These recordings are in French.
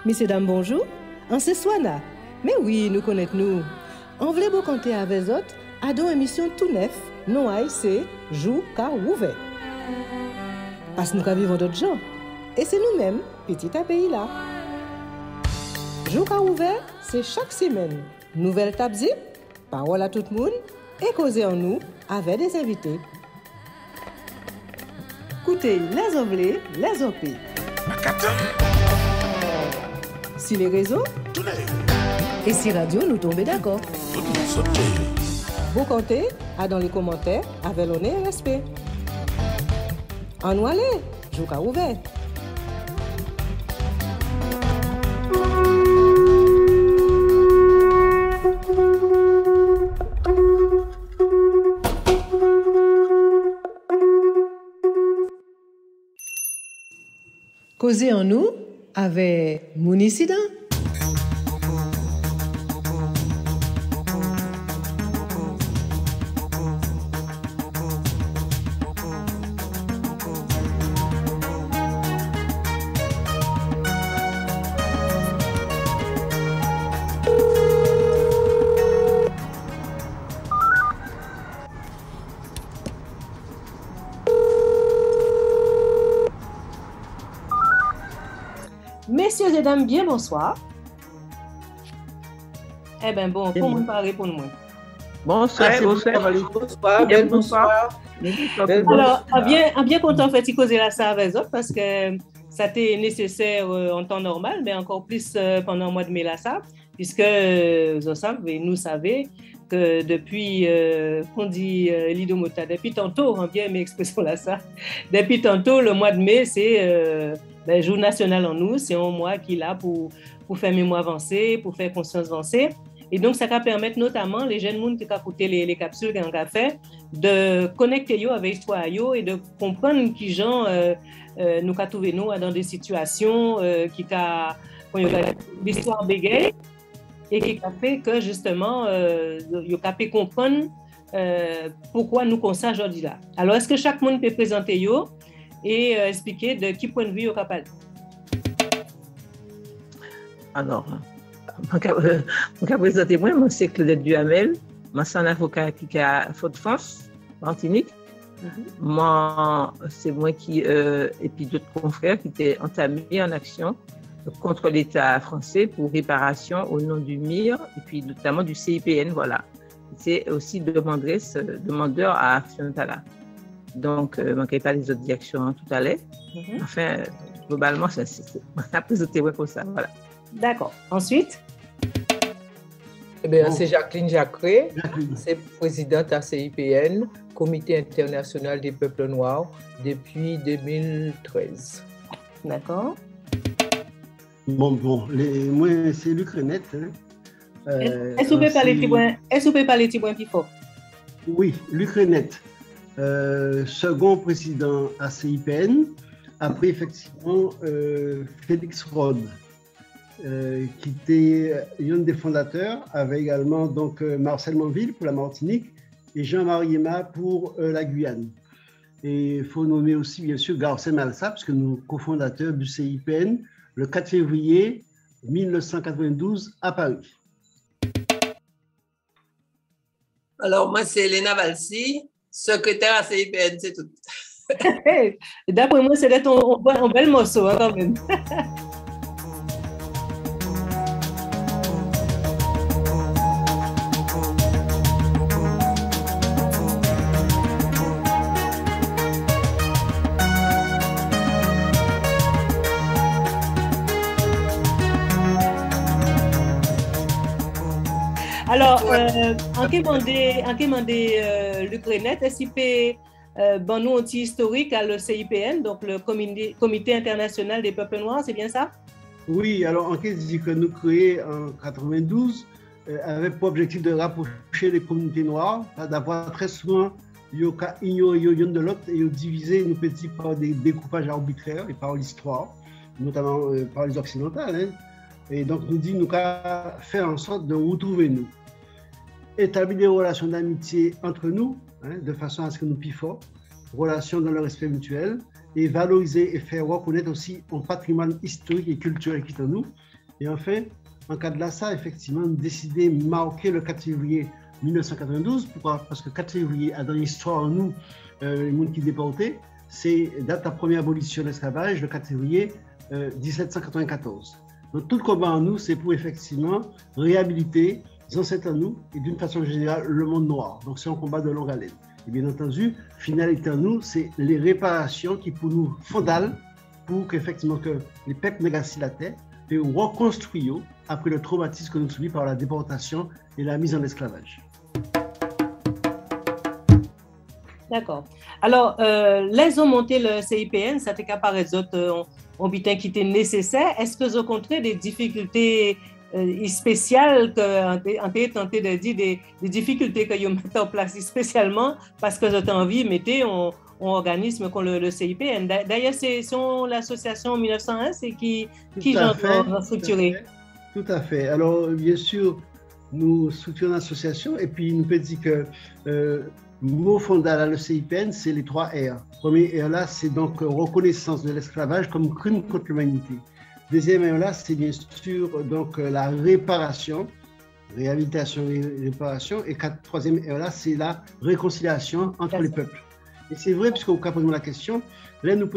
Messieurs, dames, bonjour. En ce soir-là, mais oui, nous connaissons-nous. On voulait vous compter avec les autres à deux émissions tout neuf, non c'est Jou car ouvert. Parce que nous vivons d'autres gens. Et c'est nous-mêmes, petit à pays là. Jou car ouvert, c'est chaque semaine. Nouvelle table zip, parole à tout le monde et causer en nous avec des invités. Écoutez les Anglais, les OP. Si les réseaux et si radio nous tombent d'accord. Vous comptez à dans les commentaires avec l'honneur et respect. En nous aller, Jouka ouvert. Causer en nous avec mon incident. Messieurs et dames, bien bonsoir. Eh bien bon, comment parler pour nous? Bonsoir, bonsoir. Alors, bien content de faire causer la ça avec autres parce que ça était nécessaire en temps normal, mais encore plus pendant le mois de mai là ça, puisque nous savons que depuis qu'on dit l'idomota, depuis tantôt, on bien mes expressions là ça, depuis tantôt le mois de mai c'est jour national en nous, c'est un mois qui est là pour faire mémoire avancée, pour faire conscience avancée. Et donc, ça va permettre notamment les jeunes gens qui ont écouté les capsules qu'on a fait de connecter avec l'histoire et de comprendre qui gens nous avons trouvé nous dans des situations qui ont l'histoire bégaye et qui a fait que justement, ils ont pu comprendre pourquoi nous comme ça aujourd'hui là. Alors, est-ce que chaque monde peut présenter yo et expliquer de qui point de vue au capable. Alors, je vais présenter moi, c'est Claudette Duhamel, je suis un avocat qui a Fort-de-France, Martinique. Moi, c'est moi qui, et puis d'autres confrères qui étaient entamés en action contre l'État français pour réparation au nom du MIR et puis notamment du CIPN, voilà. C'est aussi demandeur à Action Tala. Donc, je ne manquerai pas les autres directions tout à l'heure. Enfin, globalement, c'est la présenté comme ça. Voilà. D'accord. Ensuite? Eh bien, c'est Jacqueline Jacquet, c'est présidente à CIPN, Comité international des peuples noirs, depuis 2013. D'accord. Moi, c'est Luc Renette. Est-ce que vous pouvez parler petit point plus fort? Oui, Luc Renette. Second président à CIPN, après effectivement Félix Rode, qui était un des fondateurs, avec également donc Marcel Manville pour la Martinique et Jean-Marie Emma pour la Guyane. Et il faut nommer aussi bien sûr Garcès Malsa, puisque nous cofondateurs du CIPN le 4 février 1992 à Paris. Alors moi c'est Elena Valsi, secrétaire à CIPN, c'est tout. D'après moi, c'est un bel morceau, hein, quand même. Alors, en demandé Luc Renette, est-ce qu'il peut nous un petit historique à le CIPN, donc le Comité international des peuples noirs, c'est bien ça? Oui, alors en qu'est-ce que nous créé en 92 avec pour objectif de rapprocher les communautés noires, d'avoir très souvent ignoré l'une de l'autre et diviser nos petits par des découpages arbitraires et par l'histoire, notamment par les occidentales. Et donc nous dit nous qu'à faire en sorte de retrouver nous, établir des relations d'amitié entre nous, de façon à ce que nous puissions relations dans le respect mutuel et valoriser et faire reconnaître aussi un patrimoine historique et culturel qui est en nous Et enfin, en cas de ça, effectivement, nous décidé de marquer le 4 février 1992. Pourquoi? Parce que 4 février, dans l'histoire, nous, les gens qui déportés, c'est date de la première abolition de l'esclavage, le 4 février 1794. Donc tout le combat en nous, c'est pour effectivement réhabiliter les ancêtres en nous et d'une façon générale le monde noir. Donc c'est un combat de longue haleine. Et bien entendu, finalité en nous, c'est les réparations qui pour nous fondales pour qu'effectivement que les peuples négatifs la terre et reconstruire après le traumatisme que nous subissons par la déportation et la mise en esclavage. D'accord. Alors, les ont monté le CIPN, ça fait qu'apparaît les autres ont bien qui étaient nécessaires. Est-ce que vous avez rencontré des difficultés spéciales que on t'a tenté de dire des difficultés que vous mettez en place spécialement parce que vous avez envie de mettre un organisme comme le CIPN. D'ailleurs, c'est l'association 1901, c'est qui a structuré. Tout à fait. Alors, bien sûr, nous structurons l'association et puis nous peut dire que le mot fondal à le CIPN, c'est les 3 R. Premier R là, c'est donc reconnaissance de l'esclavage comme crime contre l'humanité. Deuxième R là, c'est bien sûr donc la réparation, réhabilitation et réparation. Et troisième R là, c'est la réconciliation entre les peuples. Et c'est vrai, puisque vous posez la question, là, nous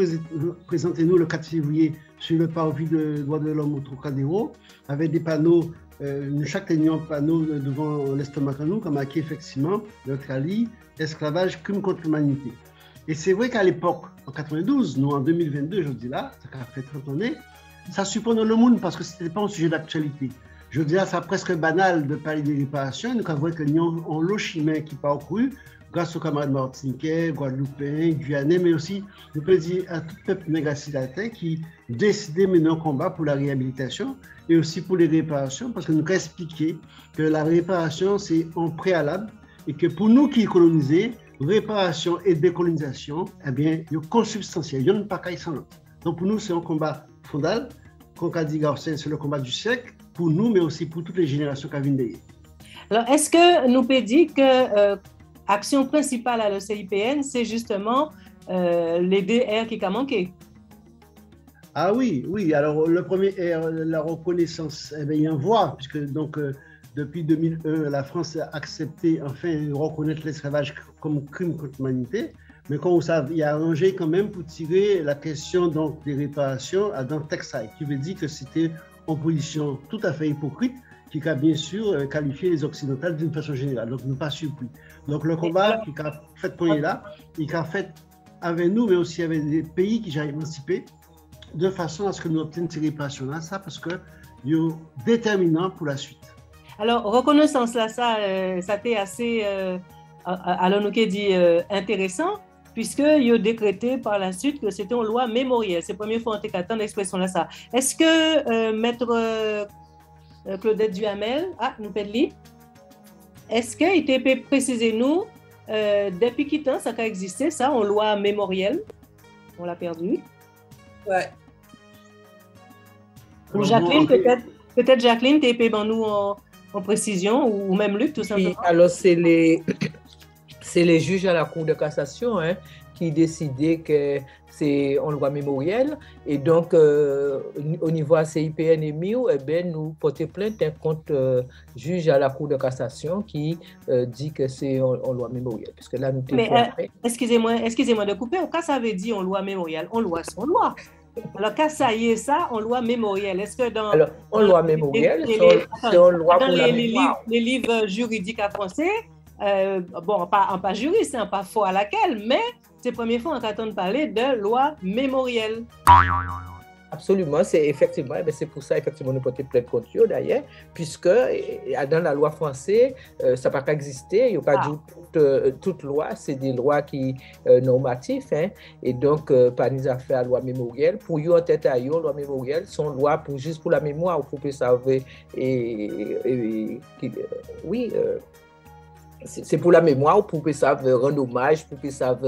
présentez-nous le 4 février sur le parvis de droits de l'homme au Trocadéro, avec des panneaux, chaque réunion panneau devant l'estomac à nous, comme marqué effectivement le Cali, esclavage, crime contre l'humanité. Et c'est vrai qu'à l'époque, en 92, nous en 2022, je dis là, ça fait 30 années, ça surprenait le monde parce que ce n'était pas un sujet d'actualité. Je dis là, c'est presque banal de parler des réparations. Nous avons que nous avons le chemin qui parcouru grâce aux camarades martiniquais, guadeloupéens, guyanais, mais aussi, je peux dire, à tout peuple négacilatin qui décidait de mener un combat pour la réhabilitation et aussi pour les réparations, parce que nous avons expliqué que la réparation, c'est en préalable et que pour nous qui colonisons, réparation et décolonisation, eh bien, il y a consubstantiel, il n'y a pas qu'à sans l'autre. Donc pour nous, c'est un combat fondal. Comme a dit Garcin, c'est le combat du siècle, pour nous, mais aussi pour toutes les générations qui viennent derrière. Alors, est-ce que nous peut dire que l'action principale à le CIPN, c'est justement les 2 R qui ont manqué? Ah oui, oui. Alors, le premier R, la reconnaissance, eh bien, il y a une voie, puisque donc, depuis 2001, la France a accepté enfin de reconnaître l'esclavage comme crime contre l'humanité. Mais comme vous savez, il y a un enjeu quand même pour tirer la question donc, des réparations dans le texte, qui veut dire que c'était une position tout à fait hypocrite qui a bien sûr qualifié les Occidentales d'une façon générale. Donc, nous pas surpris. Donc, le combat qui a fait pour là, il a fait avec nous, mais aussi avec des pays qui ont émancipé, de façon à ce que nous obtenions ces réparations-là, ça parce que c'est déterminant pour la suite. Alors, reconnaissance là, ça a été assez, alors nous dit intéressant, puisqu'il a décrété par la suite que c'était une loi mémorielle. C'est la première fois qu'on entend l'expression là, ça. Est-ce que Maître Claudette Duhamel, nous peut lire, est-ce qu'il peut préciser nous, depuis quel temps ça a existé, ça, en loi mémorielle? On l'a perdu. Ouais. Ou Jacqueline, peut-être Jacqueline, tu peux nous en précision, ou même Luc, tout simplement. Oui, alors c'est les juges à la Cour de cassation qui décidaient que c'est en loi mémorielle. Et donc, au niveau ACIPN et MIO, eh bien, nous portons plainte contre juge à la Cour de cassation qui dit que c'est en loi mémorielle. Puisque là, nous excusez-moi de couper. Quand ça veut dire en loi mémorielle, en loi, c'est en loi. Alors, quand ça y est, ça, en loi mémorielle, est-ce que dans... Alors, en loi mémorielle, c'est en loi pour la mémoire. Les livres juridiques à français, bon, pas juriste, pas fort à laquelle, mais c'est la première fois qu'on entend parler de loi mémorielle. Absolument, c'est effectivement, c'est pour ça effectivement nous portons plainte contre eux d'ailleurs, puisque dans la loi française, ça n'a pas existé, il n'y a pas dit toute loi, c'est des lois qui normatives, et donc pas des affaires à loi mémorielle. Pour eux, en tête à eux, loi mémorielle, sont lois pour juste pour la mémoire, pour que ça oui. C'est pour la mémoire, pour que ça rendre hommage, pour que ça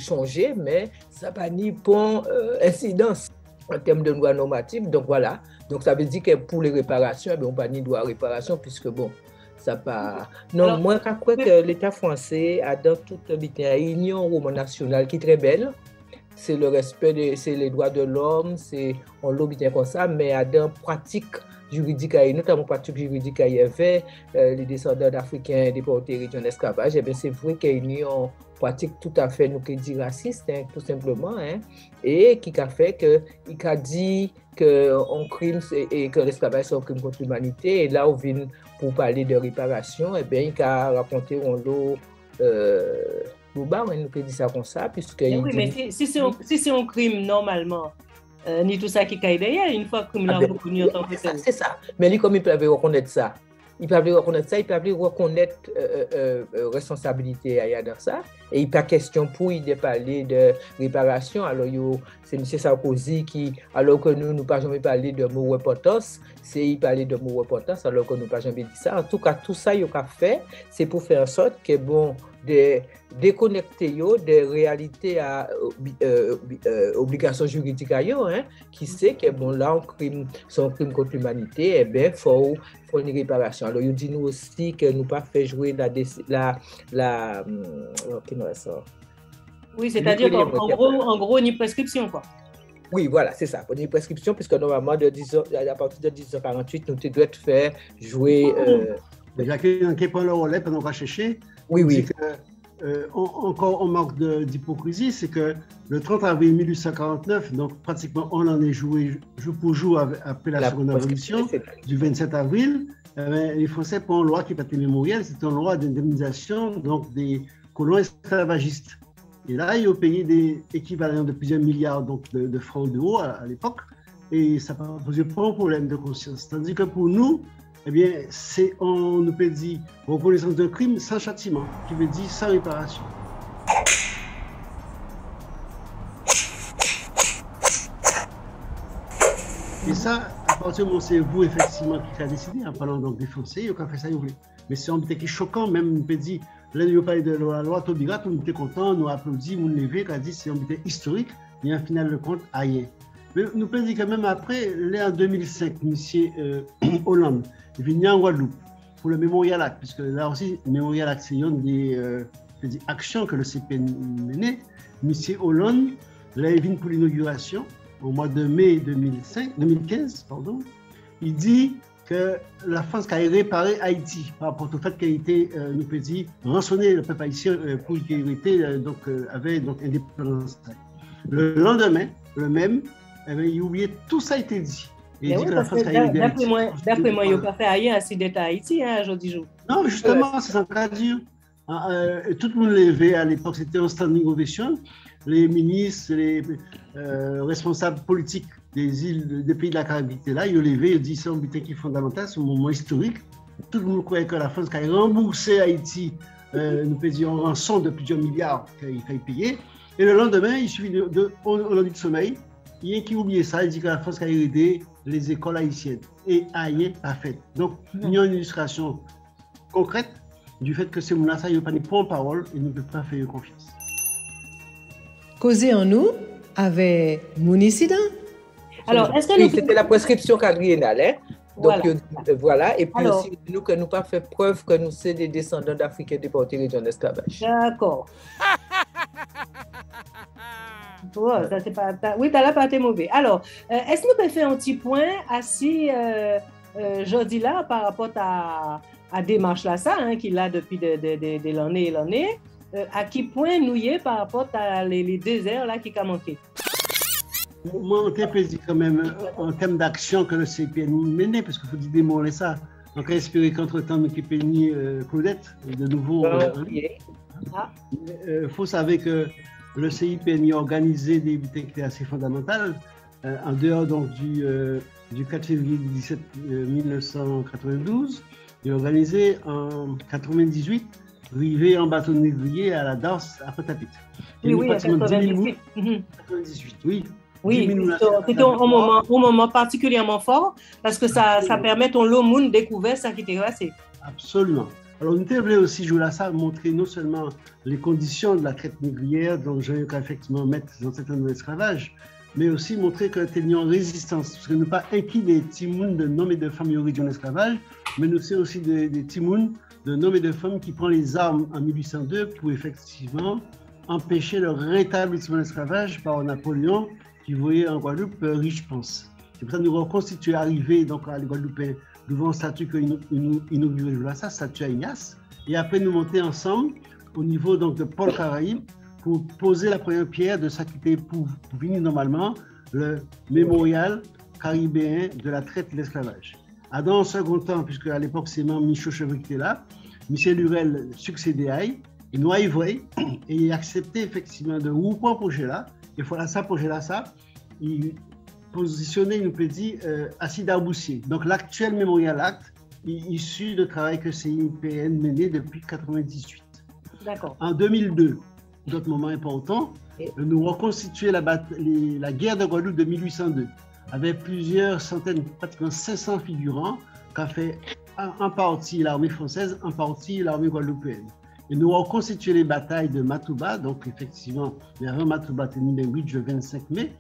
changer, mais ça n'a pas ni pour incidence en termes de loi normative. Donc voilà, donc ça veut dire que pour les réparations, on n'a pas ni droit à réparation, puisque bon, ça pas. Non, alors, moi, je crois que l'État français a dans toute l'Union nationale qui est très belle. c'est le respect, c'est les droits de l'homme, on l'a bien comme ça, mais à des pratiques juridiques, notamment pratiques juridiques, il y avait les descendants d'Africains déportés région d'esclavage, et bien c'est vrai qu'il y a une pratique tout à fait, nous qui dit raciste, hein, tout simplement, hein, et qui a fait qu'il a dit qu'un crime et que l'esclavage c'est un crime contre l'humanité, et là on vient pour parler de réparation, et bien il a raconté un lot global, on peut dire ça comme ça, puisque oui, mais si c'est un crime normalement, ni tout ça qui caille derrière, une fois que le crime là reconnu en tant que tel. C'est ça, mais lui comme il peut reconnaître ça. Il peut reconnaître responsabilité dans ça, et il n'y a pas question pour il de parler de réparation. Alors, c'est M. Sarkozy qui, alors que nous n'avons pas jamais parlé de mot repentance, il parlait de mot repentance, alors que nous n'avons pas jamais dit ça. En tout cas, tout ça, il a fait, c'est pour faire en sorte que, bon, de déconnecter des réalités à obligations juridiques qui sait que bon là c'est un crime contre l'humanité, et bien faut une réparation. Alors il dit nous aussi que nous pas fait jouer oui, c'est-à-dire qu'en gros une prescription quoi. Oui, voilà, c'est ça, pour une prescription, puisque normalement à partir de 1948 nous devons faire jouer déjà qui prend le relais pendant qu'on va chercher. Oui. Encore en manque d'hypocrisie, c'est que le 30 avril 1849, donc pratiquement on en est joué jour pour jour après la Seconde Révolution, du 27 avril, les Français prennent une loi qui n'est pas mémorielle, c'est une loi d'indemnisation donc des colons esclavagistes. Et là, ils ont payé des équivalents de plusieurs milliards donc, de francs d'euros à l'époque, et ça ne posait pas un problème de conscience. Tandis que pour nous, eh bien, on nous peut dire reconnaissance d'un crime sans châtiment, qui veut dire sans réparation. Et ça, à partir du moment où c'est vous, effectivement, qui a décidé, en parlant donc des Français, vous avez fait ça, vous voulez. Mais c'est un petit qui choquant, même, on peut dire, là, nous parlons de la loi Taubira, tout le monde était content, nous applaudit, nous levons, on dit c'est un petit historique, mais en final de compte, rien. Mais nous pouvons dire que même après, là, en 2005, M. Hollande, il vient en Guadeloupe pour le Mémorial Act, puisque là aussi, le Mémorial Act, c'est une des actions que le CPN menait. M. Hollande, là, il vient pour l'inauguration, au mois de mai 2015, il dit que la France a réparé Haïti par rapport au fait qu'elle a été, nous peut dire, rançonné le peuple haïtien pour qu'il avait donc indépendance. Le lendemain, le même, il oubliait tout ça a été dit. Et oui, parce que d'après moi, il n'y a pas fait rien à ces détails à Haïti, aujourd'hui. Non, justement, c'est ça qu'on dit. Tout le monde levait à l'époque, c'était un standing ovation. Les ministres, les responsables politiques des pays de la Caraïbe étaient là, ils ont levé, ils ont dit c'est un but qui est fondamental, c'est un moment historique. Tout le monde croyait que la France a remboursé Haïti, nous peut dire en rançon de plusieurs milliards qu'il fallait payer. Et le lendemain, il suffit au lundi de sommeil, il y a qui oubliait ça, il dit que la France a aidé les écoles haïtiennes. Et rien pas fait. Donc, il y a une illustration concrète du fait que ces gens-là, ils n'ont pas de point parole et ne peuvent pas faire confiance. Causer en nous avec mon incident. Alors, est-ce que c'était la prescription quadriennale, hein? Donc, voilà. Et puis alors, aussi, nous, que nous pas fait preuve que nous sommes des descendants d'Africains déportés région d'esclavage. D'accord. Ouais, ça, c'est pas, oui, tu as là pas été mauvais. Alors, est-ce que nous pouvons faire un petit point assis jeudi là par rapport à démarche là, ça, hein, qu'il a depuis de l'année et l'année, à qui point nous y est par rapport à les déserts là qui a manqué? Moi, on t'a dit quand même en termes d'action que le CPN menait, parce qu'il faut dire démontrer ça. Donc, espérer qu'entre-temps, nous qui Claudette, de nouveau. Il faut savoir que le CIPN a organisé des activités qui étaient assez fondamentales, en dehors donc, du 4 février 1992. Il a organisé en 1998, rivé en bâton négrier à la danse à Pointe-à-Pitre. Oui, en 98. 98, oui. Oui, c'était un moment particulièrement fort parce que ça permet ton lot monde découvrir ça qui t'est passé. Absolument. Alors, nous voulons aussi jouer à ça, montrer non seulement les conditions de la traite négrière, dont j'ai effectivement mettre dans certains de l'esclavage, mais aussi montrer que nous avons une résistance. Parce que nous ne pas inquiets des timouns de hommes et de femmes originaires d'esclavage, mais nous sommes aussi des timouns de hommes et de femmes qui prennent les armes en 1802 pour effectivement empêcher le rétablissement de l'esclavage par Napoléon, qui voyait en Guadeloupe riche pense. C'est pour ça que nous reconstituons, arrivé donc à les Guadeloupéens devant une statue que nous inaugurons là, ça, statue à Ignace, et après nous monter ensemble au niveau donc de Pôle Caraïbe pour poser la première pierre de ça qui était pour finir normalement le mémorial caribéen de la traite et de l'esclavage. Dans un second temps, puisque à l'époque c'est même Michaud Cheveux qui était là, Michel Lurel succédait à lui, et nous avons et il acceptait effectivement de reprendre projet là, et voilà ça, projet là, ça, il positionnait, il nous peut dire, Acide Arboussier. Donc l'actuel Mémorial Act est issu de travail que CIPN menait depuis 1998. D'accord. En 2002, d'autres moments importants, nous reconstituons la guerre de Guadeloupe de 1802, avec plusieurs centaines, pratiquement 500 figurants, qu'a fait en partie l'armée française, en partie l'armée guadeloupéenne. Et nous reconstituons les batailles de Matouba, donc effectivement, il y avait Matouba, le 25 mai,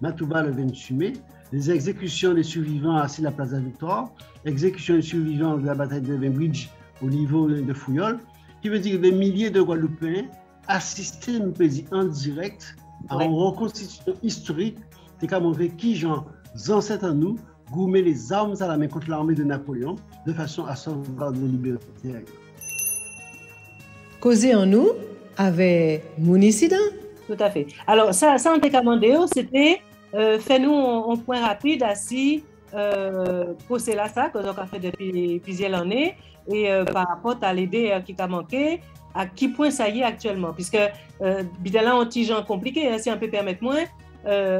Matouba le 28 mai, les exécutions des survivants assis à la place de la Victoire, exécution des survivants de la bataille de Bainbridge au niveau de Fouillol, qui veut dire que des milliers de Guadeloupéens assistaient, nous peut dire, en direct à une reconstitution historique, c'est comme on fait qui, gens ancêtres à nous, gourmer les armes à la main contre l'armée de Napoléon, de façon à sauvegarder la liberté. Causer en nous avec Mounissidan. Tout à fait. Alors, ça on t'a commandé, c'était fais-nous un point rapide assis pour cela, ça, que nous avons fait depuis plusieurs années, et par rapport à l'idée qui t'a manqué, à qui point ça y est actuellement, puisque là, on petit genre compliqué, hein, si on peut permettre moins,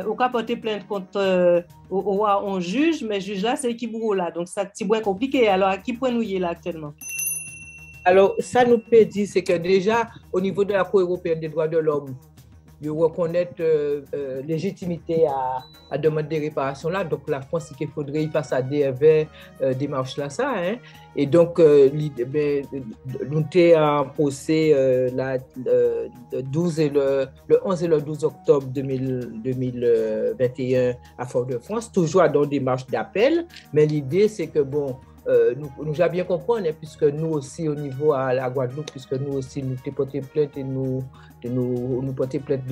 au cas porter plainte contre on juge, mais juge là, c'est qui bourreau là, donc ça c'est bien compliqué. Alors, à qui point nous y est là actuellement? Alors, ça nous peut dire, c'est que déjà, au niveau de la Cour européenne des droits de l'homme, ils reconnaissent légitimité à demander des réparations là. Donc, la France, qu'il faudrait y passer à des démarches là, ça. Hein. Et donc, nous avons procès le 11 et le 12 octobre 2021 à Fort-de-France, toujours dans des démarches d'appel. Mais l'idée, c'est que, bon, nous avons bien compris, hein, puisque nous aussi, au niveau à la Guadeloupe, puisque nous aussi, nous avons porté plainte et nous porté plainte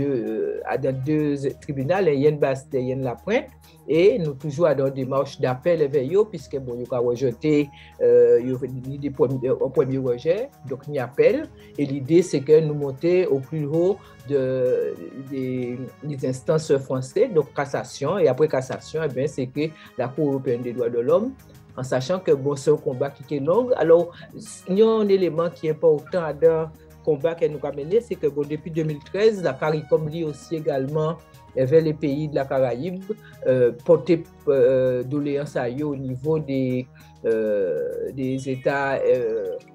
à deux tribunaux, il y a une base, il y a une la pointe, et nous toujours dans des démarches d'appel vers eux, puisque bon, ils ont rejeté un premier rejet, donc ils appellent, et l'idée c'est que nous monter au plus haut des instances françaises, donc cassation, et après cassation, eh bien, c'est que la Cour européenne des droits de l'homme, en sachant que bon, c'est un combat qui est long. Alors, il y a un élément qui est important dans le combat qu'elle nous a mené, c'est que bon, depuis 2013, la CARICOM lit aussi également vers les pays de la Caraïbe, porter doléances à eux au niveau des États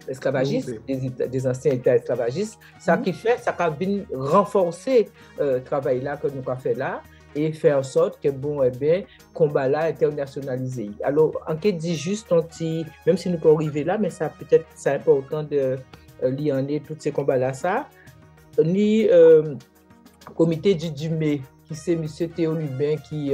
esclavagistes, des anciens États esclavagistes. Ça qui fait, ça a bien renforcé le travail là que nous avons fait là, et faire en sorte que, bon, eh bien, combat là internationalisé. Alors, en quête dit juste, même si nous pouvons arriver là, mais ça peut-être c'est important de lire en tous ces combats-là, ça. Ni comité du Dumé, qui c'est M. Théo Lubin, qui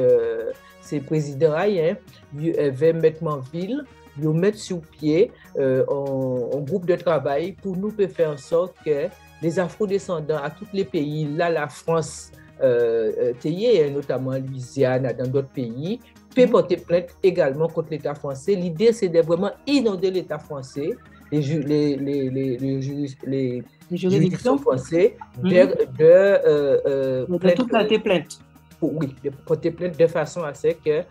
c'est président haïtien, il avait mettre en ville, il mettre sur pied un groupe de travail pour nous faire en sorte que les afro-descendants à tous les pays, là, la France, notamment en Louisiane, dans d'autres pays, peut porter plainte également contre l'État français. L'idée, c'est de vraiment inonder l'État français, les juridictions françaises, de tout porter plainte. Oui, de porter plainte de façon à ce que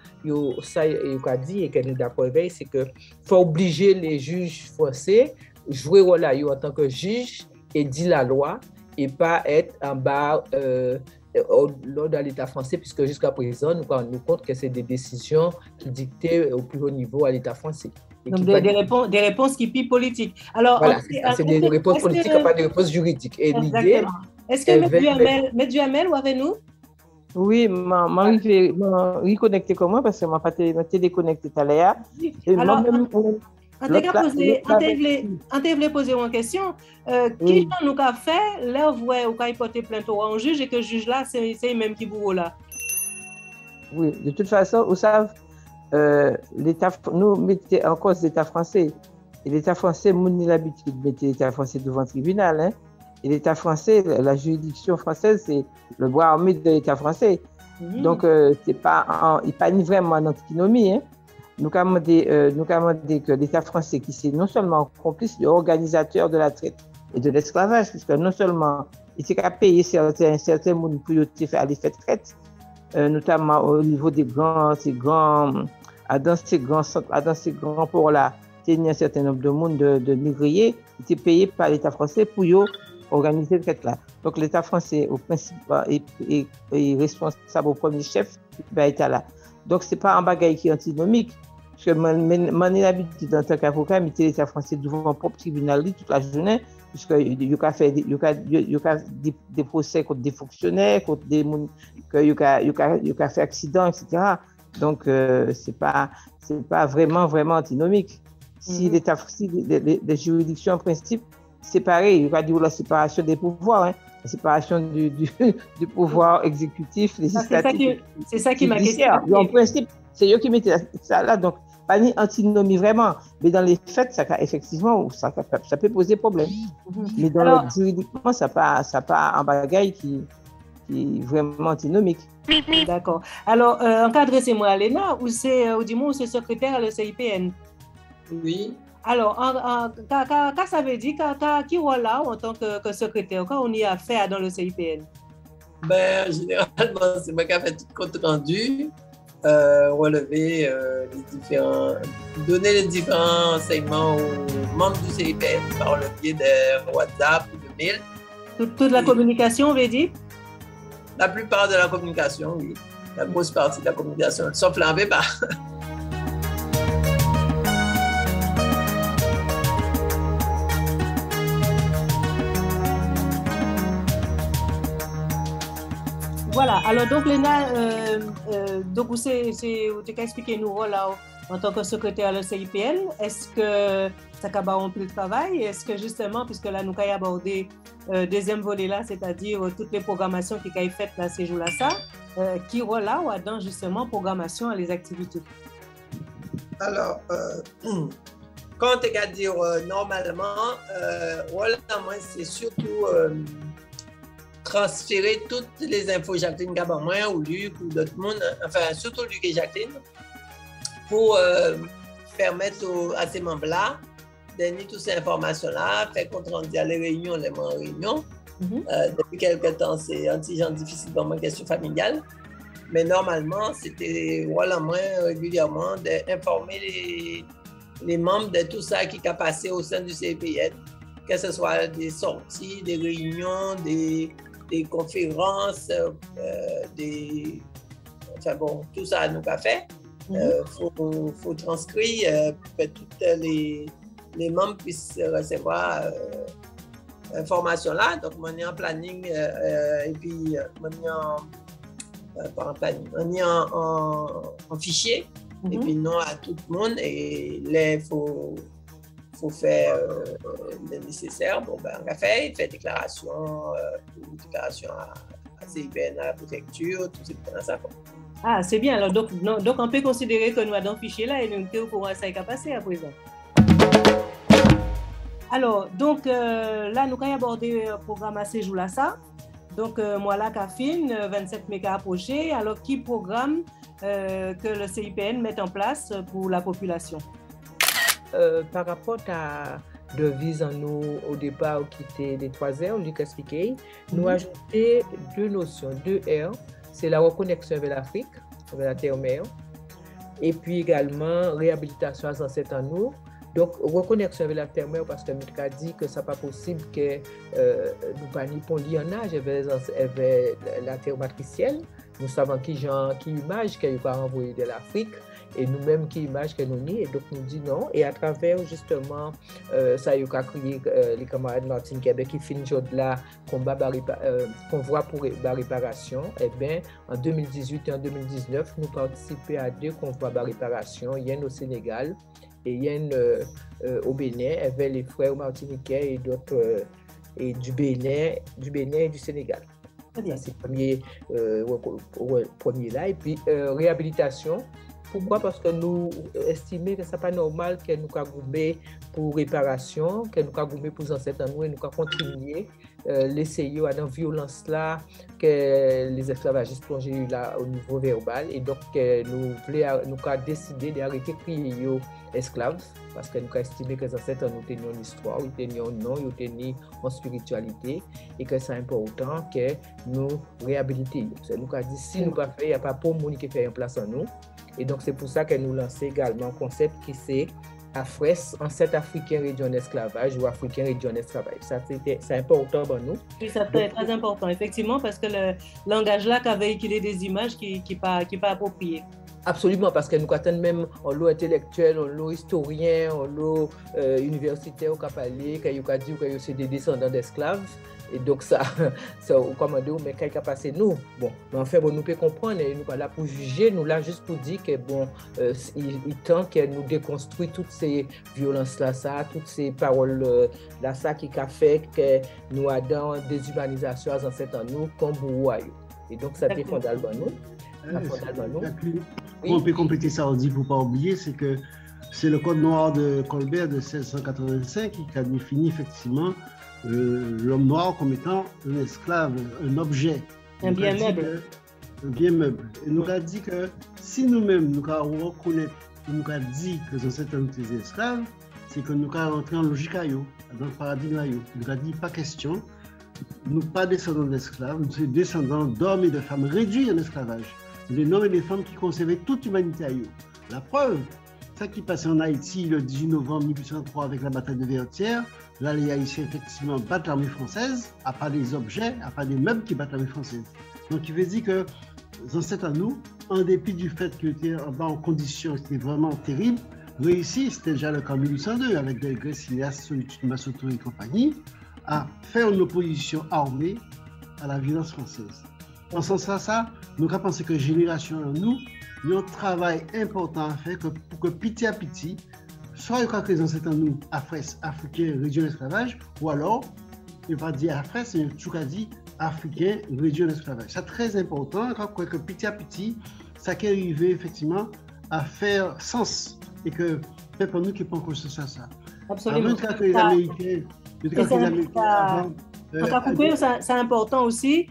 ça a dit et qu'elle est d'accord avec, c'est que faut obliger les juges français jouer rôle là en tant que juge et dire la loi et pas être en bas dans l'État français, puisque jusqu'à présent, nous rendons compte que c'est des décisions qui dictaient au plus haut niveau à l'État français. Donc des réponses qui pient politiques. Alors, voilà, c'est des réponses politiques, pas des réponses juridiques. Et l'idée, est-ce que M. Duhamel ou avec nous? Oui, je suis reconnecté comme moi parce que je m'étais déconnecté tout à l'heure. Alors, on t'a poser une question. Qui nous a fait, là, vous avez porté plainte au juge et que le juge là, c'est même qui vous là? Oui, de toute façon, vous savez, nous mettons en cause l'État français. Et l'État français, nous avons l'habitude de mettre l'État français devant le tribunal. Hein. Et l'État français, la juridiction française, c'est le bras armé de l'État français. Donc, il n'est pas ni vraiment en antinomie. Hein. Nous avons dit que l'État français, qui c'est non seulement complice, mais organisateur de la traite et de l'esclavage, puisque non seulement il s'est qu'à payer certains monde pour faire les faits de traite, notamment au niveau des dans ces grands ports-là, il y a un certain nombre de monde de négriers qui étaient payés par l'État français pour organiser cette traite-là. Donc l'État français, au principe, est responsable au premier chef de l'État là. Donc ce n'est pas un bagage qui est antinomique. Parce que mon l'habitude en tant qu'avocat, mais l'État français devant un propre tribunal toute la journée, puisqu'il y a fait des procès contre des fonctionnaires, contre des gens qui ont fait accident, etc. Donc c'est pas vraiment antinomique. Si les juridictions en principe séparées, il y a dit la séparation des pouvoirs, hein, la séparation du pouvoir exécutif, législatif. C'est ça qui m'a question. En principe, c'est eux qui mettaient ça là, donc pas ni antinomie vraiment, mais dans les faits, effectivement, ça peut poser problème. Mais dans le juridiquement, ça pas un bagage qui est vraiment antinomique. D'accord. Alors, encadrez-moi, Léna, ou du moins, c'est secrétaire à l'ECIPN? Oui. Alors, qu'est-ce que ça veut dire? Qui rôle là en tant que secrétaire? Quand on y a fait dans le CIPN? Ben, généralement, c'est moi qui ai fait tout compte rendu, relever donner les différents enseignements aux membres du CIPN par le biais de WhatsApp ou de mail. Toute la communication, on veut dire? La plupart de la communication, oui. La grosse partie de la communication, sauf l'envers. Voilà, alors donc Léna, donc vous avez expliqué nous rôle là en tant que secrétaire à la CIPN. Est-ce que ça a rempli le travail? Est-ce que justement, puisque là nous avons abordé deuxième volet là, c'est-à-dire toutes les programmations qui ont faites là ces jours-là, qui rôle là ou dans justement programmation à les activités? Alors, quand on va dire normalement, rôle moi c'est surtout transférer toutes les infos Jacqueline Gabamoin ou Luc ou d'autres monde, enfin surtout Luc et Jacqueline, pour permettre à ces membres-là de donner toutes ces informations-là, faire compte rendu à les réunions, les membres en réunion. Depuis quelques temps, c'est un petit genre difficile dans ma question familiale, mais normalement, c'était voilà, moins régulièrement d'informer les membres de tout ça qui a passé au sein du CIPN, que ce soit des sorties, des réunions, des conférences, enfin bon, tout ça nous a fait. Faut transcrire pour que tous les membres puissent recevoir information là. Donc, on est en planning et puis on est en fichier et puis non à tout le monde et là, il faut faire le nécessaire. Bon, ben, on a fait déclaration à CIPN, à la préfecture, tout ça. Ah, c'est bien. Alors, donc, on peut considérer que nous avons un fichier là et nous sommes au courant de ça qui a passé à présent. Alors, donc, là, nous avons abordé le programme à ces jours-là, ça. Donc, moi, là, Kafine, 27 mai approché. Alors, qui programme que le CIPN met en place pour la population? Par rapport à devise en nous au départ qui était les 3 R, Luc expliqué, nous ajouter 2 notions, 2 R, c'est la reconnexion avec l'Afrique, avec la terre-mère, et puis également réhabilitation à ancêtres en nous. Donc, reconnexion avec la terre-mère parce que nous avons dit que ce n'est pas possible que nous pas ni pour lionnage avec la terre matricielle. Nous savons qui image qu'elle va envoyer de l'Afrique. Et nous-mêmes qui image que nous nie, et donc nous dit non. Et à travers justement ça y a créé les camarades Martine Québec qui finissent là convoi pour la réparation. Et bien en 2018 et en 2019, nous participons à 2 convois de réparation. Il y a un au Sénégal et il y a un au Bénin avec les frères martiniquais et d'autres et du Bénin et du Sénégal. C'est le premier là. Et puis réhabilitation. Pourquoi? Parce que nous estimons que ce n'est pas normal que nous avons pour réparation, que nous avons gommé pour les ancêtres nous et nous avons continué l'essayer dans la violence là que les esclavagistes plongés là au niveau verbal et donc nous avons décidé d'arrêter de crier esclaves parce que nous avons estimé que les ancêtres nous tenions une histoire, ils tenions un nom, ils tenions une spiritualité et que c'est important que nous réhabilitions. Nous avons dit si nous ne pas fait, il n'y a pas pour monde qui fait une place en nous. Et donc c'est pour ça que nous lançons également un concept qui c'est AFRES, ancêtre africain région d'esclavage ou africain région d'esclavage. Ça, c'est important pour nous. Oui, c'est très important, effectivement, parce que le langage-là a véhiculé des images qui pas appropriées. Absolument, parce que nous avons même en lot intellectuel, en lot historien, en lot universitaire, qui a parlé, qui a dit que c'est des descendants d'esclaves. Et donc ça comment dire, mais qu'est-ce qui a passé nous? Bon, mais enfin, bon, nous pouvons comprendre, et nous pas là pour juger, nous là juste pour dire que bon, il temps que nous déconstruisons toutes ces violences-là, toutes ces paroles-là, ça qui a fait que nous avons des déshumanisation à ancêtres en nous comme Bourouayo. Et donc ça c'est fondamental nous. On peut compléter ça, on dit pour ne pas oublier, c'est que c'est le Code noir de Colbert de 1685 qui a défini effectivement l'homme noir comme étant un esclave, un objet. Un bien meuble. Un bien meuble. Et nous avons dit que si nous-mêmes nous avons reconnaître, nous avons dit que les ancêtres étaient des esclaves, c'est que nous avons rentré en logique dans le paradigme. Nous avons dit pas question, nous pas descendants d'esclaves, nous sommes descendants d'hommes et de femmes réduits en esclavage. Des hommes et des femmes qui conservaient toute l'humanité à eux. La preuve, ça qui passait en Haïti le 18 novembre 1803 avec la bataille de Vertières, là les Haïtiens effectivement battent l'armée française, à part des objets, à part des meubles qui battent l'armée française. Donc il veut dire que les ancêtres à nous, en dépit du fait qu'ils étaient en conditions qui étaient vraiment terribles, réussissent, c'était déjà le cas en 1802 avec Delgrès, Silias, Solitude, Massoto et compagnie, à faire une opposition armée à la violence française. En ce sens-là, nous avons pensé que génération nous un travail important à faire pour que petit à petit, soit que les ancêtres nous, AFRES, africain, région d'esclavage, ou alors, il va dire AFRES, mais tout cas dit africain, région d'esclavage. C'est très important, que petit à petit, ça qui arrive effectivement à faire sens et que c'est pour nous qui pensons que c'est ça. Absolument. Avant que les Américains, c'est important aussi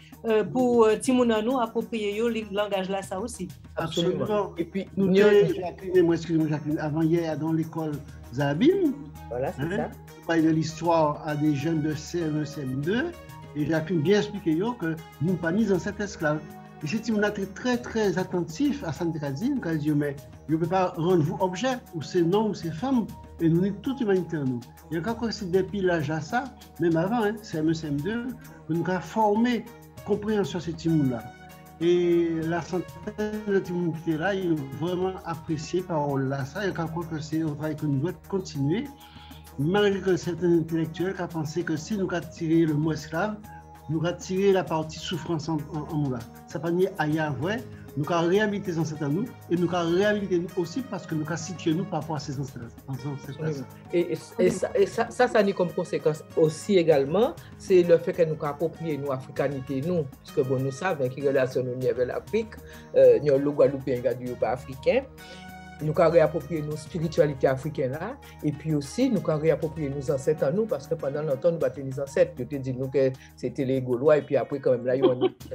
pour Timounano approprier le langage là, ça aussi. Absolument. Et puis, excusez-moi Jacqueline, avant hier dans l'école Zabim, voilà, c'est ça. On parlait de l'histoire à des jeunes de CM1, CM2, et Jacqueline bien expliqué que nous ne sommes pas mis dans cet esclave. Et si on a été très très attentif à Santekadzi, on a dit mais je ne peux pas rendre vous objet, ou c'est non, ou c'est femme, et nous sommes toute l'humanité en nous. Et encore c'est depuis l'âge à ça, même avant, CM1, CM2, nous avons formé compréhension sur ces mots-là. Et la centaine de Timoun qui est là, ils ont vraiment apprécié par là ça. Et je crois que c'est un travail que nous devons continuer. Malgré que certains intellectuels ont pensé que si nous avons tiré le mot esclave, nous avons tiré la partie souffrance en nous là. Ça pas ni ailleurs vrai. Nous avons réhabilité les ancêtres à nous et nous avons réhabilité nous aussi parce que nous avons situé nous par rapport à ces ancêtres. Et ça a comme conséquence aussi également, c'est le fait que nous avons approprié nos africanité, nous, parce que bon, nous savons qu'il y a une relation avec l'Afrique, nous avons le Guadeloupéen qui pas africain. Nous avons réapproprié nos spiritualités africaines là, et puis aussi nous avons réapproprié nos ancêtres à nous, parce que pendant longtemps nous battions nos ancêtres. Ils te dit nous que c'était les Gaulois, et puis après quand même là,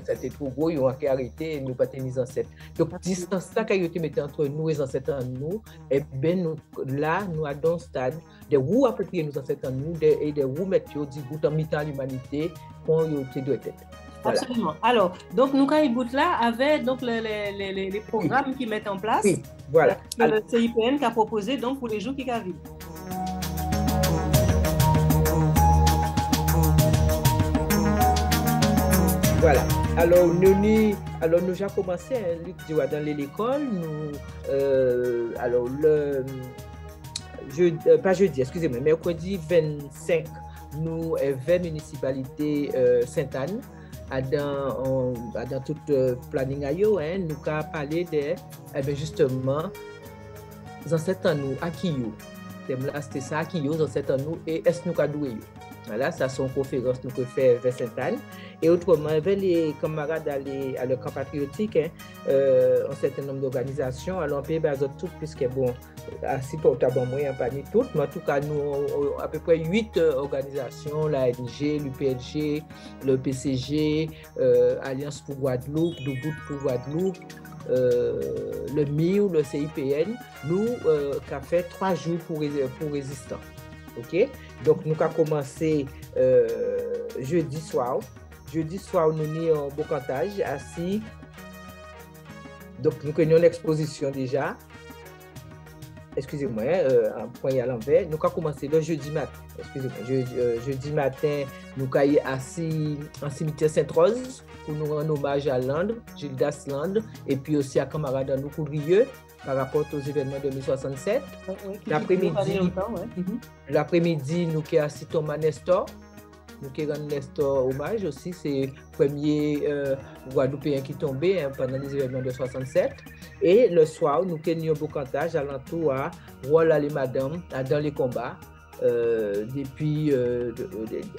c'était trop gros, ils ont arrêté et nous battions nos ancêtres. Donc, distance là qu'ils ont mis entre nous et les ancêtres à nous, et bien là, nous avons dans un stade de où approprier nos ancêtres à nous et de où mettre du bout en mi-temps l'humanité pour y être de tête. Voilà. Absolument. Alors, donc, Noukaï Boutla avait donc les programmes qu'ils mettent en place. Oui, voilà. Le CIPN qui a proposé donc pour les jours qui arrivent. Voilà. Alors, nous avons commencé, Luc Diwa, dans l'école. Mercredi 25, nous, 20 municipalités Sainte-Anne, dans tout planning nous avons parlé de justement les ancêtres nous à qui c'était ça à qui les ancêtres nous et est-ce nous avons Voilà, ça sont conférences nous que fait vers Sainte-Anne. Et autrement, avec les camarades à le camp patriotique, un certain nombre d'organisations, alors on peut baser toutes, puisque bon, assez portable moyen, pas ni toutes, mais en tout cas, nous, à peu près 8 organisations, la l'ANG, l'UPLG, le PCG, Alliance pour Guadeloupe, Debout pour Guadeloupe, le MIU, le CIPN, nous, qui a fait 3 jours pour résistants. OK? Donc, nous avons commencé jeudi soir. Jeudi soir, nous avons un beau cantage assis. Donc, nous avons une exposition déjà. Excusez-moi, un point à l'envers. Nous avons commencé le jeudi matin. Excusez-moi, jeudi matin, nous avons assis en cimetière Sainte-Rose pour nous rendre hommage à Landre, Gildas Landre, et puis aussi à camarade Anou Coudrieux par rapport aux événements de 2067. L'après-midi, nous avons assis Thomas Nestor. Nous avons rendu Nestor hommage aussi. C'est le premier Guadeloupéen qui tombait pendant les événements de 67. Et le soir, nous avons un beau cantage alentour à Voilà les Madames dans les combats depuis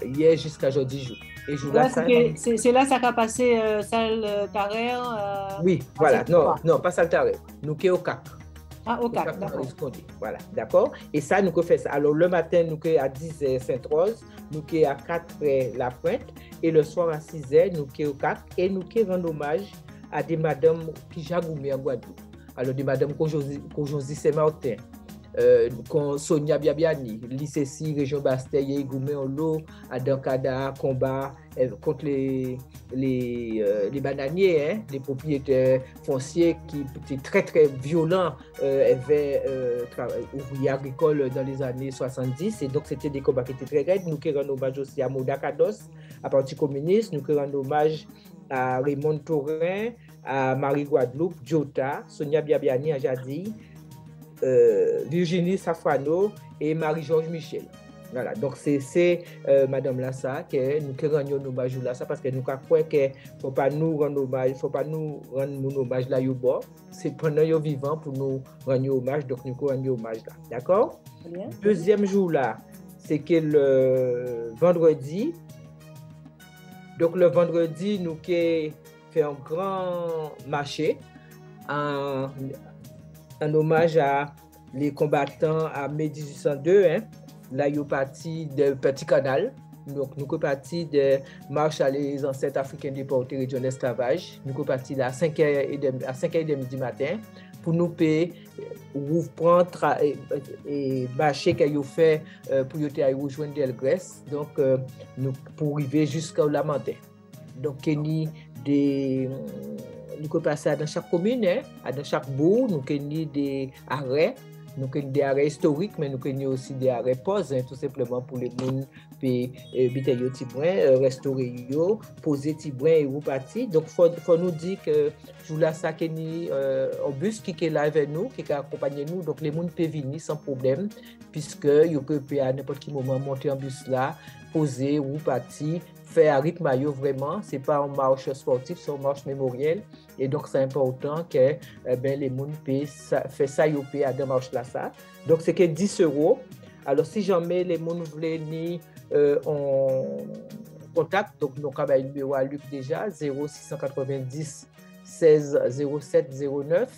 hier jusqu'à jeudi jour. Et c'est là ça a passé salle Carrère. Oui, voilà. Non, pas salle Carrère. Nous sommes au CAC. Ah, au CAC, d'accord. Voilà, d'accord. Et ça, nous avons fait ça. Alors, le matin, nous sommes à 10h Sainte-Rose, nous sommes à 4h La Pointe, et le soir à 6h, nous sommes au CAC, et nous rendons hommage à des madames qui jagoumé en Guadeloupe. Alors, des madames Kojonzi Saint-Martin, Sonia Biabiani, Lycée région Bastille, Goumé en l'eau, à Dankada, combat contre les bananiers, les propriétaires fonciers qui étaient très très violents ouvriers agricoles dans les années 70, et donc c'était des combats qui étaient très raides. Nous qui rendons hommage aussi à Moda Kados, à Parti communiste, nous qui rendons hommage à Raymond Taurin, à Marie Guadeloupe, Jota, Sonia Biabiani à Jadi, Virginie Safrano et Marie-Georges Michel. Voilà, donc c'est Madame Lassa que nous rendons hommage là, parce que nous croyons qu'il ne faut pas nous rendre hommage, il faut pas nous rendre hommage là au bord. C'est pendant qu'ils vivant pour nous rendre hommage, donc nous rendons hommage là. D'accord? Deuxième jour là, c'est que le vendredi. Donc le vendredi, nous avons fait un grand marché en hommage à les combattants à mai 1802. Là, il y a parti de Petit Canal. Donc, nous sommes partis de marche à les ancêtres africains déportés région d'esclavage. Nous sommes partis à 5h30 du matin pour nous payer, prendre et marcher qu'ils ont fait pour aller rejoindre Delgrès. Donc, nous pour arriver jusqu'au Lamentin. Donc, nous sommes passés dans chaque commune, dans chaque bourg, nous avons des arrêts. Nous avons des arrêts historiques, mais nous avons aussi des arrêts pauses, tout simplement pour les gens qui restaurer, poser Tibouin et repartir. Donc, il faut nous dire que je là, ça un bus qui est là avec nous, qui accompagne nous. Donc, les gens peuvent venir sans problème, puisque ils peuvent à n'importe quel moment monter en bus là, poser, repartir, faire un rythme vraiment. Ce n'est pas une marche sportive, c'est une marche mémorielle. Et donc, c'est important que les gens fassent ça à deux marches là. Ça. Donc, c'est que 10 €. Alors, si jamais les gens veulent venir en contact, donc nous avons un numéro à Luc déjà, 0690 16 07 09.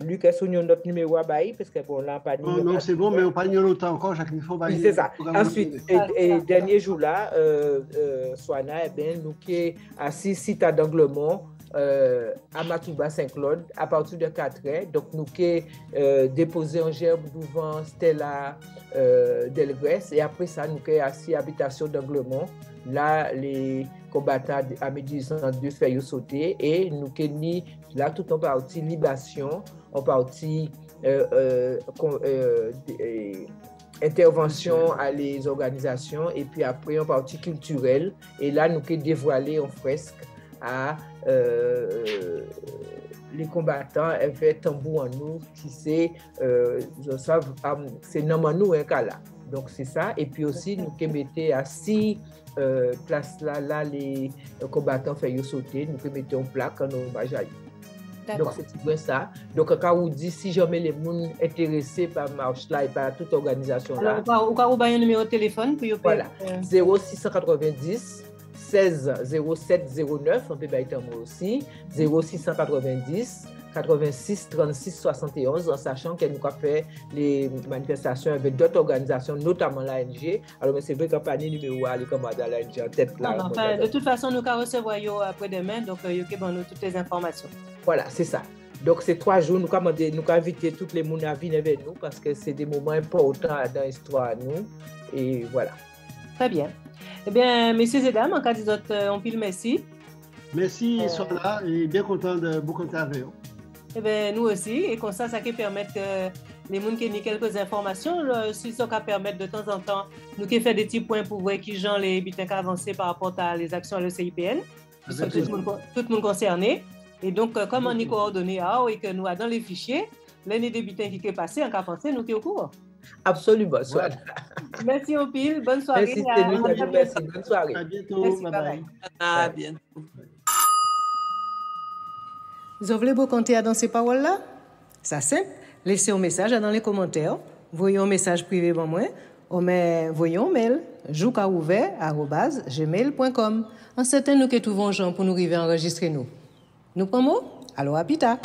Luc, est-ce qu'on a notre numéro à bailler? Parce que bon, là, pas de numéro. Non, c'est bon, mais on pas de longtemps encore, Jacqueline, il faut bailler. Oui, c'est ça. Ensuite, et dernier jour là, Soana, nous qui sommes assis site d'Anglemont, à Matouba Saint-Claude, à partir de 4h. Donc, nous qui déposé en gerbe devant Stella Delgrès, et après ça, nous qui assis à l'habitation d'Anglemont. Là, les combattants à midi 2 fait sauter, et nous qui là, tout en partie libation, en partie intervention à les organisations, et puis après en partie culturelle. Et là, nous qui dévoilé en fresque à les combattants avec tambour en nous, qui c'est non un cas là. Donc c'est ça. Et puis aussi, nous qui mettons à 6 places là, les combattants fait sauter, nous qui mettons en plaque en hommage à eux. Donc, c'est bien ça. Donc, quand on dit, si jamais les gens intéressés par marche là et par toute organisation là. Alors, vous avez un numéro de téléphone pour voilà. 0690 16 07 09, on peut bailler moi aussi. 0690 86 36 71, en sachant qu'elle nous a fait les manifestations avec d'autres organisations, notamment l'ANG. Alors, c'est vrai qu'on n'a pas de numéro à l'école de l'ANG en tête là. Enfin, de toute façon, nous allons recevoir après-demain, donc vous avez toutes les informations. Voilà, c'est ça. Donc, ces 3 jours, nous avons invité toutes les gens à venir avec nous parce que c'est des moments importants dans l'histoire à nous. Et voilà. Très bien. Eh bien, messieurs et dames, en cas d'autres, on pile merci. Merci, Sola, et bien content de vous compter avec vous. Eh bien, nous aussi, et comme ça qui permet que les gens qui ont quelques informations, si ça peut permettre de temps en temps, nous qui faire des petits points pour voir qui gens les butins avancés par rapport à les actions à l'ECIPN, tout le monde concerné. Et donc, comme on y coordonné et que nous avons dans les fichiers, l'année des butins qui est passé, en cas pensé, nous qui au courant. Absolument. Voilà. Merci au pile, bonne soirée. Merci, bonne soirée. À bientôt, merci, bye bye. À bientôt. Vous voulez vous compter dans ces paroles-là? C'est simple. Laissez un message dans les commentaires. Voyez un message privé pour moi. Ou mais voyez un mail joukaouvert@gmail.com. En certain nous que trouvons gens pour nous arriver à enregistrer nous. Nous prenons? Alors à pita.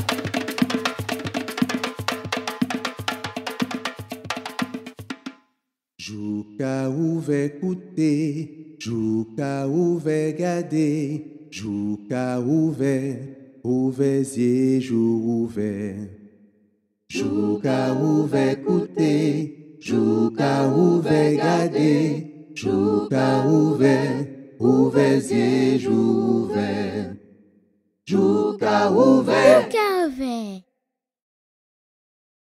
Jouka ouvert écouter, jouka ouvert garder, jouka ouvert. Ouvert yeux, jour ouvert. Jouka ouvert écouter, jouka ouvert garder, jouka ouvert yeux, jour ouvert. Jouka ouvert.